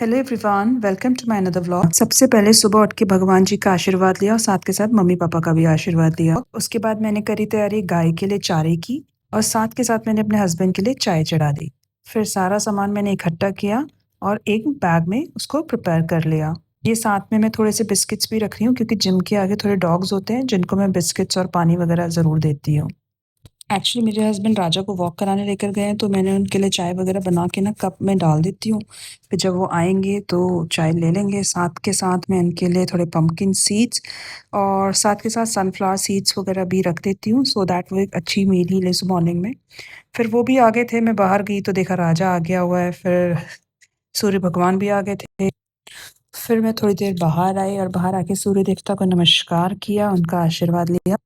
Hello everyone, welcome to my another vlog. सबसे पहले सुबह उठ के भगवान जी का आशीर्वाद लिया और साथ के साथ मम्मी पापा का भी आशीर्वाद लिया। उसके बाद मैंने करी तैयारी गाय के लिए चारे की और साथ के साथ मैंने अपने हस्बैंड के लिए चाय चढ़ा दी। फिर सारा सामान मैंने इकट्ठा किया और एक बैग में उसको प्रिपेयर कर लिया। ये साथ में मैं थोड़े से बिस्किट्स भी रख रही हूँ क्योंकि जिम के आगे थोड़े डॉग्स होते हैं जिनको मैं बिस्किट्स और पानी वगैरह ज़रूर देती हूँ। एक्चुअली मेरे हस्बैंड राजा को वॉक कराने लेकर गए हैं तो मैंने उनके लिए चाय वगैरह बना के ना कप में डाल देती हूँ। फिर जब वो आएंगे तो चाय ले लेंगे। साथ के साथ मैं उनके लिए थोड़े पंपकिन सीड्स और साथ के साथ सनफ्लावर सीड्स वगैरह भी रख देती हूँ सो दैट वो एक अच्छी मील ही ले मॉर्निंग में। फिर वो भी आ गए थे, मैं बाहर गई तो देखा राजा आ गया हुआ है, फिर सूर्य भगवान भी आ गए थे। फिर मैं थोड़ी देर बाहर आई और बाहर आके सूर्य देवता को नमस्कार किया, उनका आशीर्वाद लिया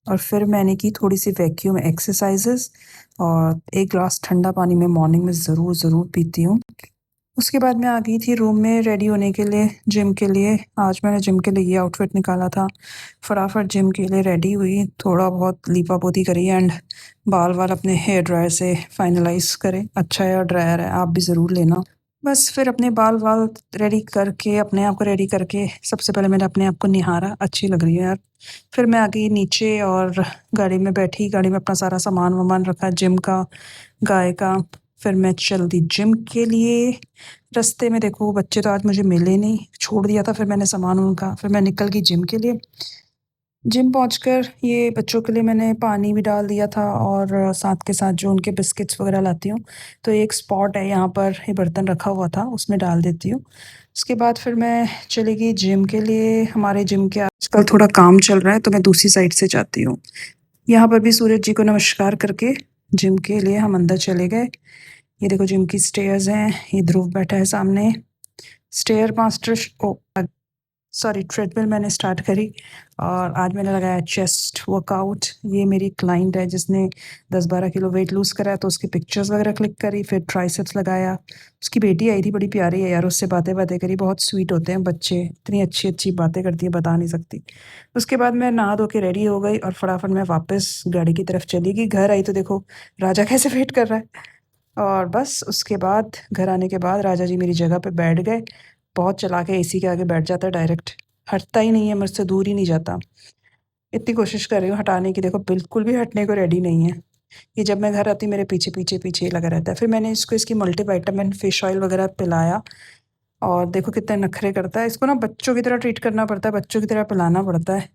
और फिर मैंने की थोड़ी सी वैक्यूम एक्सरसाइजेस और एक ग्लास ठंडा पानी मैं मॉर्निंग में ज़रूर ज़रूर पीती हूँ। उसके बाद मैं आ गई थी रूम में रेडी होने के लिए जिम के लिए। आज मैंने जिम के लिए ये आउटफिट निकाला था। फटाफट जिम के लिए रेडी हुई, थोड़ा बहुत लीपा पोती करी एंड बाल वाल अपने हेयर ड्रायर से फाइनलाइज करें। अच्छा हेयर ड्रायर है, आप भी ज़रूर लेना। बस फिर अपने बाल वाल रेडी करके अपने आप को रेडी करके सबसे पहले मैंने अपने आप को निहारा, अच्छी लग रही है यार। फिर मैं आ गई नीचे और गाड़ी में बैठी, गाड़ी में अपना सारा सामान वामान रखा जिम का, गाय का। फिर मैं चल दी जिम के लिए। रास्ते में देखो वो बच्चे तो आज मुझे मिले नहीं, छोड़ दिया था फिर मैंने सामान उनका। फिर मैं निकल गई जिम के लिए। जिम पहुंचकर ये बच्चों के लिए मैंने पानी भी डाल दिया था और साथ के साथ जो उनके बिस्किट्स वगैरह लाती हूँ तो एक स्पॉट है यहाँ पर, ये बर्तन रखा हुआ था उसमें डाल देती हूँ। उसके बाद फिर मैं चली गई जिम के लिए। हमारे जिम के आजकल थोड़ा काम चल रहा है तो मैं दूसरी साइड से जाती हूँ। यहाँ पर भी सूरज जी को नमस्कार करके जिम के लिए हम अंदर चले गए। ये देखो जिम की स्टेयर्स हैं, ये ध्रुव बैठा है सामने। स्टेयर मास्टर ओ सॉरी ट्रेडमिल मैंने स्टार्ट करी और आज मैंने लगाया चेस्ट वर्कआउट। ये मेरी क्लाइंट है जिसने 10-12 किलो वेट लूज़ करा है तो उसकी पिक्चर्स वगैरह क्लिक करी, फिर ट्राइसेप्स लगाया। उसकी बेटी आई थी, बड़ी प्यारी है यार, उससे बातें बातें करी। बहुत स्वीट होते हैं बच्चे, इतनी अच्छी अच्छी बातें करती है बता नहीं सकती। उसके बाद मैं नहा धो के रेडी हो गई और फटाफट मैं वापस गाड़ी की तरफ चली गई। घर आई तो देखो राजा कैसे वेट कर रहा है। और बस उसके बाद घर आने के बाद राजा जी मेरी जगह पे बैठ गए। बहुत चला के एसी के आगे बैठ जाता है डायरेक्ट, हटता ही नहीं है मुझसे, दूर ही नहीं जाता। इतनी कोशिश कर रही हूँ हटाने की, देखो बिल्कुल भी हटने को रेडी नहीं है। ये जब मैं घर आती मेरे पीछे पीछे पीछे ही लगा रहता है। फिर मैंने इसको इसकी मल्टीविटामिन फिश ऑयल वगैरह पिलाया और देखो कितने नखरे करता है। इसको ना बच्चों की तरह ट्रीट करना पड़ता है, बच्चों की तरह पिलाना पड़ता है।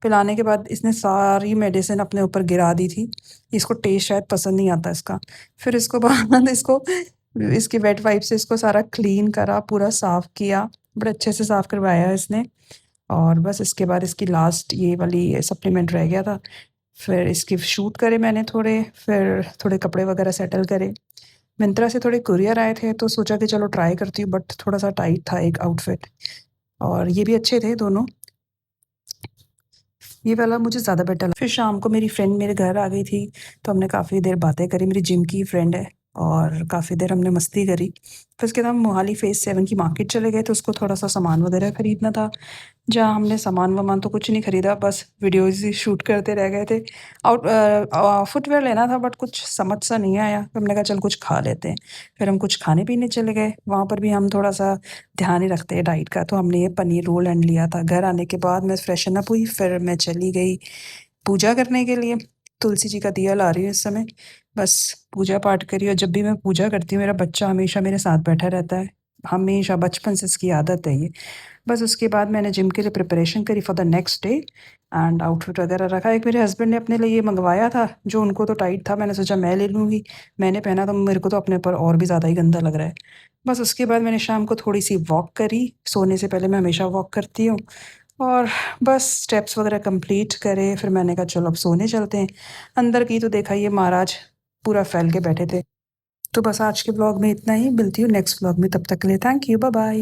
पिलाने के बाद इसने सारी मेडिसिन अपने ऊपर गिरा दी थी। इसको टेस्ट शायद पसंद नहीं आता इसका। फिर इसको बाद इसको इसकी वेट वाइप से इसको सारा क्लीन करा, पूरा साफ़ किया, बड़े अच्छे से साफ़ करवाया इसने। और बस इसके बाद इसकी लास्ट ये वाली सप्लीमेंट रह गया था। फिर इसके शूट करे मैंने थोड़े, फिर थोड़े कपड़े वगैरह सेटल करे। मिंत्रा से थोड़े कुरियर आए थे तो सोचा कि चलो ट्राई करती हूँ, बट थोड़ा सा टाइट था एक आउटफिट और ये भी अच्छे थे दोनों। ये वाला मुझे ज़्यादा बेटर लगा। फिर शाम को मेरी फ्रेंड मेरे घर आ गई थी तो हमने काफ़ी देर बातें करी। मेरी जिम की फ्रेंड है और काफ़ी देर हमने मस्ती करी। फिर उसके बाद हम मोहाली फ़ेज़ 7 की मार्केट चले गए तो उसको थोड़ा सा सामान वगैरह ख़रीदना था। जहाँ हमने सामान वामान तो कुछ नहीं ख़रीदा, बस वीडियोज़ ही शूट करते रह गए थे। फुटवियर लेना था बट कुछ समझ सा नहीं आया, तो हमने कहा चल कुछ खा लेते हैं। फिर हम कुछ खाने पीने चले गए, वहाँ पर भी हम थोड़ा सा ध्यान ही रखते हैं डाइट का, तो हमने ये पनीर रोल एंड लिया था। घर आने के बाद मैं फ्रेशन अप हुई, फिर मैं चली गई पूजा करने के लिए। तुलसी जी का दिया ला रही हूँ इस समय, बस पूजा पाठ करी। और जब भी मैं पूजा करती हूँ मेरा बच्चा हमेशा मेरे साथ बैठा रहता है, हमेशा बचपन से इसकी आदत है ये। बस उसके बाद मैंने जिम के लिए प्रिपरेशन करी for the next day and outfit वगैरह रखा। एक मेरे हस्बैंड ने अपने लिए ये मंगवाया था जो उनको तो टाइट था, मैंने सोचा मैं ले लूँगी। मैंने पहना तो मेरे को तो अपने पर और भी ज़्यादा ही गंदा लग रहा है। बस उसके बाद मैंने शाम को थोड़ी सी वॉक करी, सोने से पहले मैं हमेशा वॉक करती हूँ। और बस स्टेप्स वगैरह कंप्लीट करे, फिर मैंने कहा चलो अब सोने चलते हैं। अंदर की तो देखा ये महाराज पूरा फैल के बैठे थे। तो बस आज के ब्लॉग में इतना ही, मिलती हूँ नेक्स्ट ब्लॉग में, तब तक के लिए थैंक यू, बाय बाय।